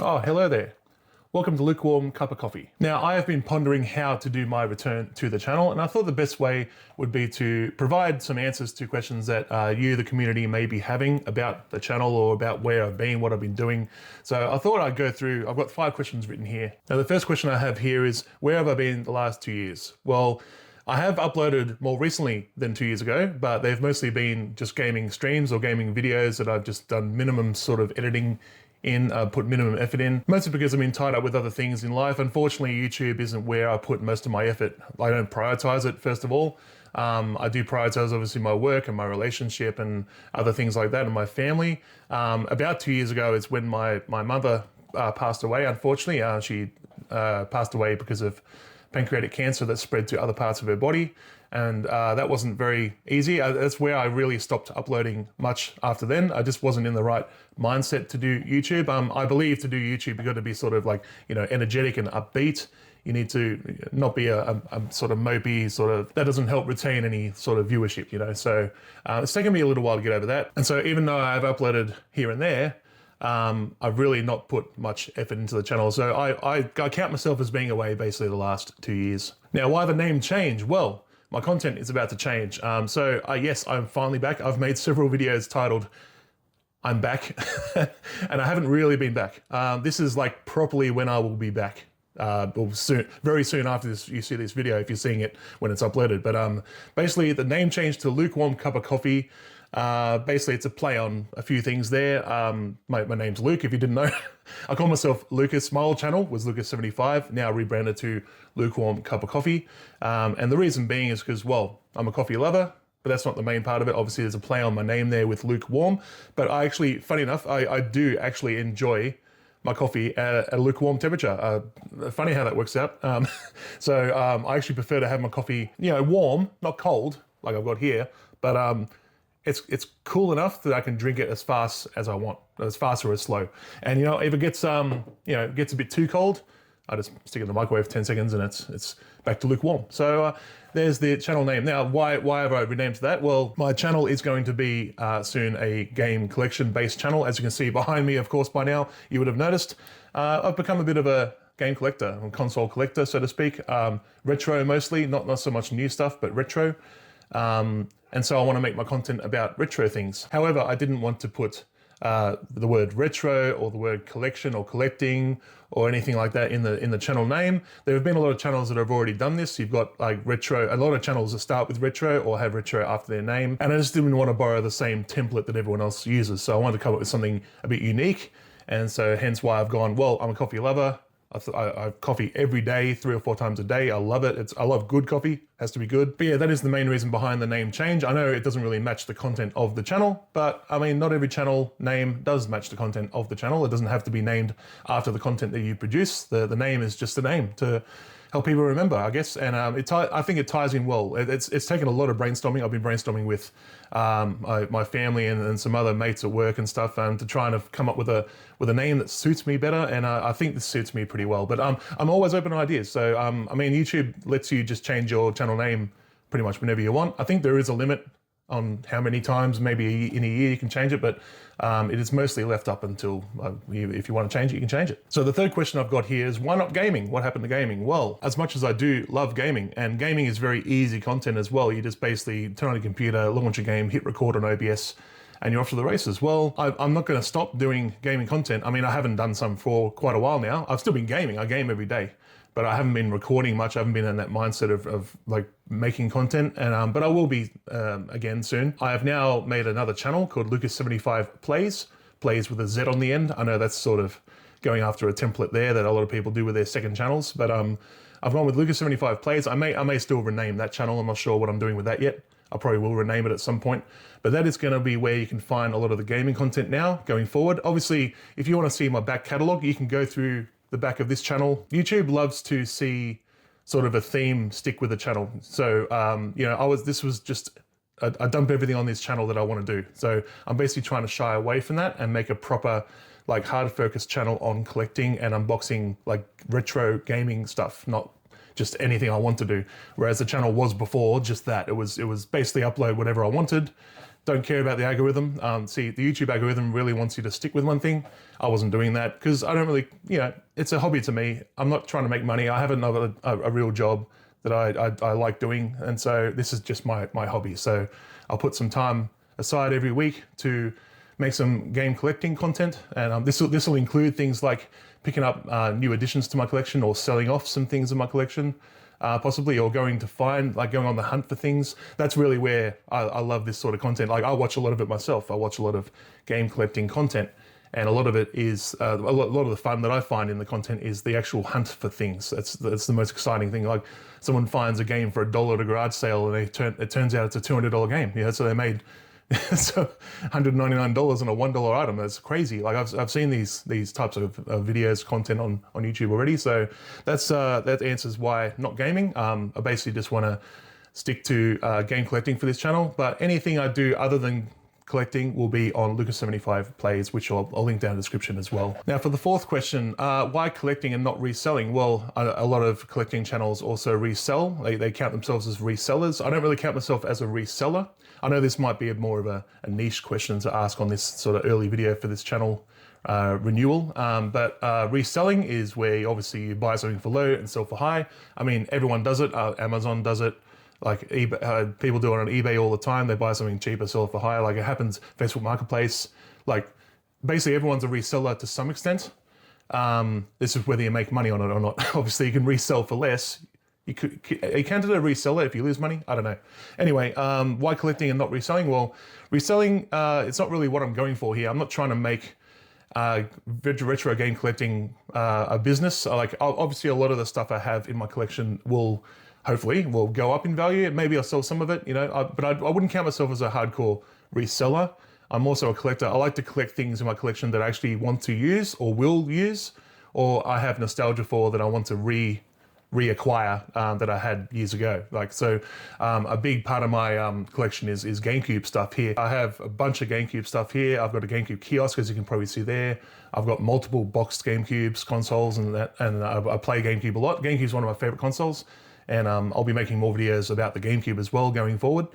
Oh, hello there. Welcome to Lukewarm Cup of Coffee. Now, I have been pondering how to do my return to the channel, and I thought the best way would be to provide some answers to questions that you, the community, may be having about the channel or about where I've been, what I've been doing. So I thought I'd go through, I've got 5 questions written here. Now, the first question I have here is, where have I been the last 2 years? Well, I have uploaded more recently than 2 years ago, but they've mostly been just gaming streams or gaming videos that I've just done minimum sort of editing in, put minimum effort in, mostly because I've been tied up with other things in life. Unfortunately, YouTube isn't where I put most of my effort. I don't prioritize it, first of all. I do prioritize obviously my work and my relationship and other things like that and my family. About 2 years ago is when my mother passed away, unfortunately. She passed away because of pancreatic cancer that spread to other parts of her body. And that wasn't very easy. That's where I really stopped uploading much after then. I just wasn't in the right mindset to do YouTube. I believe to do YouTube, you've got to be sort of like, energetic and upbeat. You need to not be a sort of mopey sort of, that doesn't help retain any sort of viewership, So it's taken me a little while to get over that. And so even though I've uploaded here and there, I've really not put much effort into the channel. So I count myself as being away basically the last 2 years. Now, why the name change? Well, my content is about to change. Yes, I'm finally back. I've made several videos titled, I'm back, and I haven't really been back. This is like properly when I will be back. Soon, very soon after this, you see this video, if you're seeing it when it's uploaded. But basically the name changed to Lukewarm Cup of Coffee. Basically it's a play on a few things there. My name's Luke, if you didn't know. I call myself Lucas. My old channel was Lucas75, now rebranded to Lukewarm Cup of Coffee. And the reason being is because, well, I'm a coffee lover, but that's not the main part of it. Obviously there's a play on my name there with Lukewarm, but I actually, funny enough, I do actually enjoy my coffee at a lukewarm temperature. Funny how that works out. I actually prefer to have my coffee, warm, not cold, like I've got here, but it's cool enough that I can drink it as fast as I want, as fast or as slow. And if it gets gets a bit too cold, I just stick it in the microwave for 10 seconds and it's back to lukewarm. So there's the channel name. Now, why have I renamed that? Well, my channel is going to be soon a game collection based channel. As you can see behind me, of course, by now, you would have noticed, I've become a bit of a game collector, a console collector, so to speak. Retro mostly, not so much new stuff, but retro. And so I want to make my content about retro things. However, I didn't want to put the word retro or the word collection or collecting or anything like that in the channel name. There have been a lot of channels that have already done this. You've got like retro, a lot of channels that start with retro or have retro after their name. And I just didn't want to borrow the same template that everyone else uses. So I wanted to come up with something a bit unique. And so hence why I've gone, well, I'm a coffee lover. I have coffee every day, 3 or 4 times a day. I love it. I love good coffee, has to be good. But yeah, that is the main reason behind the name change. I know it doesn't really match the content of the channel, but I mean, not every channel name does match the content of the channel. It doesn't have to be named after the content that you produce. The name is just a name to help people remember, I guess. And I think it ties in well. It's taken a lot of brainstorming. I've been brainstorming with my family and some other mates at work and stuff to try and come up with a name that suits me better. And I think this suits me pretty well. But I'm always open to ideas. So I mean, YouTube lets you just change your channel name pretty much whenever you want. I think there is a limit on how many times maybe in a year you can change it, but it is mostly left up until if you want to change it, you can change it. So the third question I've got here is, why not gaming? What happened to gaming? Well, as much as I do love gaming, and gaming is very easy content as well. You just basically turn on your computer, launch a game, hit record on OBS, and you're off to the races. Well, I'm not going to stop doing gaming content. I mean, I haven't done some for quite a while now. I've still been gaming. I game every day, but I haven't been recording much. I haven't been in that mindset of like making content, and but I will be again soon. I have now made another channel called Lucas75 Plays with a Z on the end. I know that's sort of going after a template there that a lot of people do with their second channels, but I've gone with Lucas75 Plays. I may still rename that channel. I'm not sure what I'm doing with that yet. I probably will rename it at some point, but that is going to be where you can find a lot of the gaming content now going forward. Obviously, if you want to see my back catalog, you can go through the back of this channel. YouTube loves to see sort of a theme stick with the channel. So, this was just, I dump everything on this channel that I want to do. So I'm basically trying to shy away from that and make a proper, like, hard focused channel on collecting and unboxing like retro gaming stuff, not just anything I want to do. Whereas the channel was before just that. It was basically upload whatever I wanted, don't care about the algorithm. See, the YouTube algorithm really wants you to stick with one thing. I wasn't doing that because I don't really, it's a hobby to me. I'm not trying to make money. I have a real job that I like doing. And so this is just my hobby. So I'll put some time aside every week to make some game collecting content. And this will include things like picking up new additions to my collection or selling off some things in my collection. Possibly, or going on the hunt for things. That's really where I love this sort of content. Like I watch a lot of it myself. I watch a lot of game collecting content, and a lot of it is a lot of the fun that I find in the content is the actual hunt for things. That's the most exciting thing. Like someone finds a game for $1 at a garage sale, and it turns out it's a $200 game. So they made so $199 on a $1 item. That's crazy. Like I've seen these types of videos, content on YouTube already. So that answers why not gaming. I basically just want to stick to game collecting for this channel. But anything I do other than collecting will be on Lucas75 Plays, which I'll link down in the description as well. Now for the fourth question, why collecting and not reselling? Well, a lot of collecting channels also resell. They count themselves as resellers. I don't really count myself as a reseller. I know this might be more of a niche question to ask on this sort of early video for this channel renewal, but reselling is where obviously you buy something for low and sell for high. I mean, everyone does it. Amazon does it. Like eBay, people do it on eBay all the time. They buy something cheaper, sell it for higher. Like it happens, Facebook Marketplace. Like basically everyone's a reseller to some extent. This is whether you make money on it or not. Obviously you can resell for less. You can't do a reseller if you lose money. I don't know. Anyway, why collecting and not reselling? Well, reselling, it's not really what I'm going for here. I'm not trying to make retro game collecting a business. Like obviously a lot of the stuff I have in my collection hopefully will go up in value. Maybe I'll sell some of it, but I wouldn't count myself as a hardcore reseller. I'm also a collector. I like to collect things in my collection that I actually want to use or will use, or I have nostalgia for that I want to reacquire that I had years ago. A big part of my collection is GameCube stuff here. I have a bunch of GameCube stuff here. I've got a GameCube kiosk, as you can probably see there. I've got multiple boxed GameCubes, consoles, and I play GameCube a lot. GameCube's one of my favorite consoles, and I'll be making more videos about the GameCube as well going forward.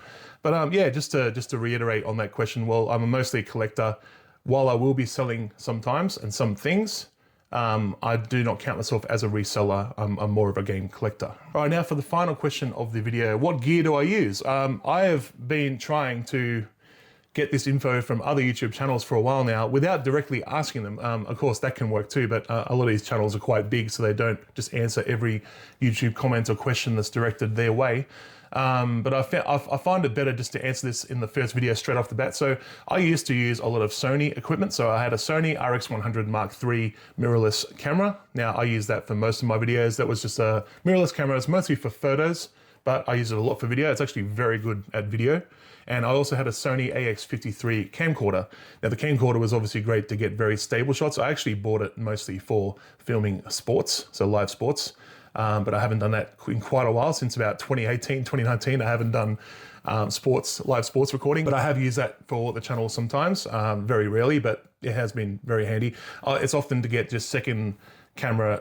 But just to reiterate on that question, well, I'm mostly a collector. While I will be selling sometimes and some things, I do not count myself as a reseller. I'm more of a game collector. All right, now for the final question of the video, what gear do I use? I have been trying to get this info from other YouTube channels for a while now without directly asking them. Of course, that can work too, but a lot of these channels are quite big, so they don't just answer every YouTube comment or question that's directed their way. But I find it better just to answer this in the first video straight off the bat. So I used to use a lot of Sony equipment. So I had a Sony RX100 Mark III mirrorless camera. Now I use that for most of my videos. That was just a mirrorless camera. It's mostly for photos, but I use it a lot for video. It's actually very good at video. And I also had a Sony AX53 camcorder. Now the camcorder was obviously great to get very stable shots. I actually bought it mostly for filming sports, so live sports. But I haven't done that in quite a while, since about 2018, 2019. I haven't done live sports recording, but I have used that for the channel sometimes, very rarely, but it has been very handy. It's often to get just a second camera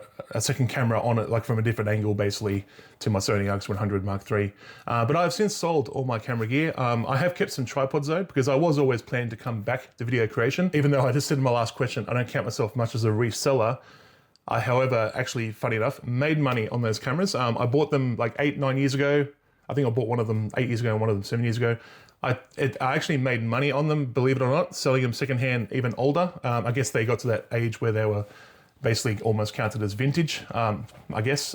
on it, like from a different angle, basically, to my Sony RX100 Mark III. But I've since sold all my camera gear. I have kept some tripods though, because I was always planning to come back to video creation. Even though I just said in my last question, I don't count myself much as a reseller. I, however, actually, funny enough, made money on those cameras. I bought them like 8-9 years ago. I think I bought one of them 8 years ago and one of them 7 years ago. I actually made money on them, believe it or not, selling them secondhand, even older. I guess they got to that age where they were basically almost counted as vintage, I guess.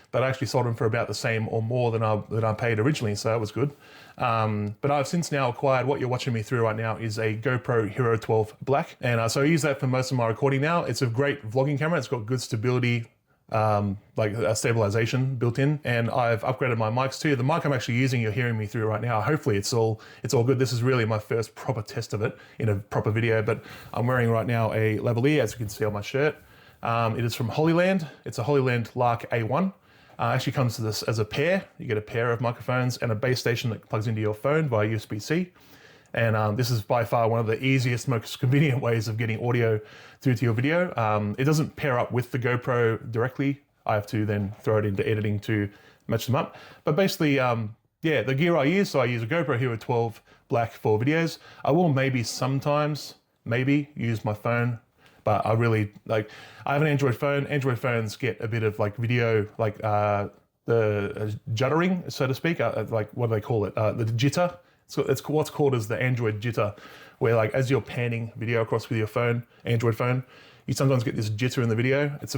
But I actually sold them for about the same or more than I paid originally, so that was good. But I've since now acquired, what you're watching me through right now is a GoPro Hero 12 Black. And so I use that for most of my recording now. It's a great vlogging camera. It's got good stability, like a stabilization built in. And I've upgraded my mics too. The mic I'm actually using, you're hearing me through right now. Hopefully it's all good. This is really my first proper test of it in a proper video, but I'm wearing right now a lavalier, as you can see on my shirt. It is from Holyland. It's a Holyland Lark A1. Actually comes to this as a pair. You get a pair of microphones and a base station that plugs into your phone via USB-C. And this is by far one of the easiest, most convenient ways of getting audio through to your video. It doesn't pair up with the GoPro directly. I have to then throw it into editing to match them up. But basically, yeah, the gear I use, so I use a GoPro Hero 12 black for videos. I will maybe sometimes, use my phone, but I really, like, I have an Android phone. Android phones get a bit of like video, like the juddering, so to speak, like what do they call it? The jitter. So it's what's called as the Android jitter, where like as you're panning video across with your phone, Android phone, you sometimes get this jitter in the video. It's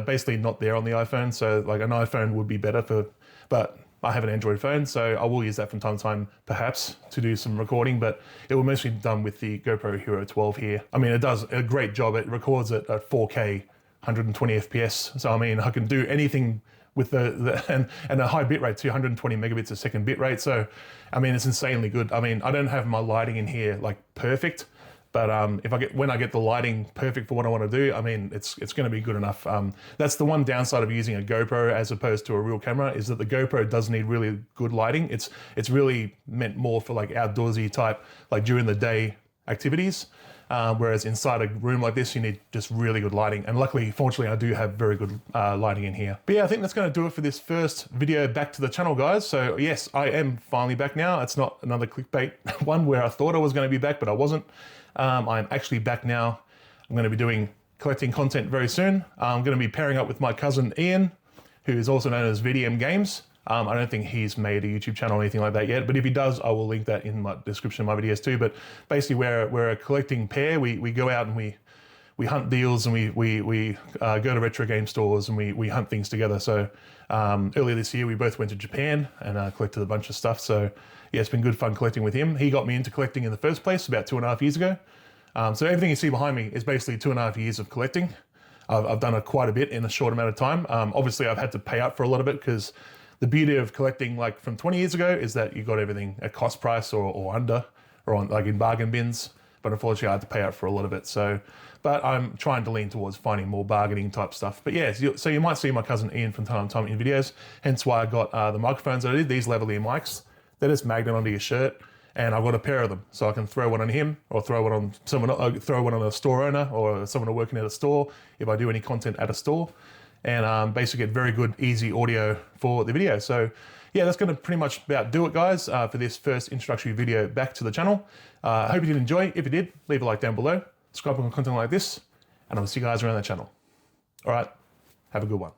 basically not there on the iPhone. So like an iPhone would be better but I have an Android phone, so I will use that from time to time, perhaps, to do some recording, but it will mostly be done with the GoPro Hero 12 here. I mean, it does a great job. It records it at 4K, 120 FPS. So I mean, I can do anything with and a high bitrate, 220 megabits a second bitrate. So, I mean, it's insanely good. I mean, I don't have my lighting in here like perfect, but when I get the lighting perfect for what I want to do, I mean, it's going to be good enough. That's the one downside of using a GoPro as opposed to a real camera, is that the GoPro does need really good lighting. It's really meant more for like outdoorsy type, like during the day activities. Whereas inside a room like this, you need just really good lighting. And luckily, fortunately, I do have very good lighting in here. But yeah, I think that's going to do it for this first video back to the channel, guys. So yes, I am finally back now. It's not another clickbait one where I thought I was going to be back, but I wasn't. I'm actually back now. I'm going to be collecting content very soon. I'm going to be pairing up with my cousin Ian, who is also known as VDM Games. I don't think he's made a YouTube channel or anything like that yet, but if he does, I will link that in my description of my videos too. But basically, we're a collecting pair. We go out and we hunt deals, and we go to retro game stores, and we hunt things together. So earlier this year, we both went to Japan and collected a bunch of stuff. So yeah, it's been good fun collecting with him. He got me into collecting in the first place about 2.5 years ago. So everything you see behind me is basically 2.5 years of collecting. I've done quite a bit in a short amount of time. Obviously, I've had to pay up for a lot of it, because the beauty of collecting like from 20 years ago is that you got everything at cost price or under, or on like in bargain bins. But unfortunately, I had to pay out for a lot of it. So, but I'm trying to lean towards finding more bargaining type stuff. But yeah, so you might see my cousin Ian from time to time in videos. Hence why I got the microphones that I did, these lavalier mics. They're just magnet onto your shirt, and I've got a pair of them, so I can throw one on him, or throw one on someone, throw one on a store owner or someone working at a store if I do any content at a store. And basically get very good, easy audio for the video. So yeah, that's going to pretty much about do it, guys, for this first introductory video back to the channel. I hope you did enjoy. If you did, leave a like down below, subscribe on content like this, and I'll see you guys around the channel. All right, have a good one.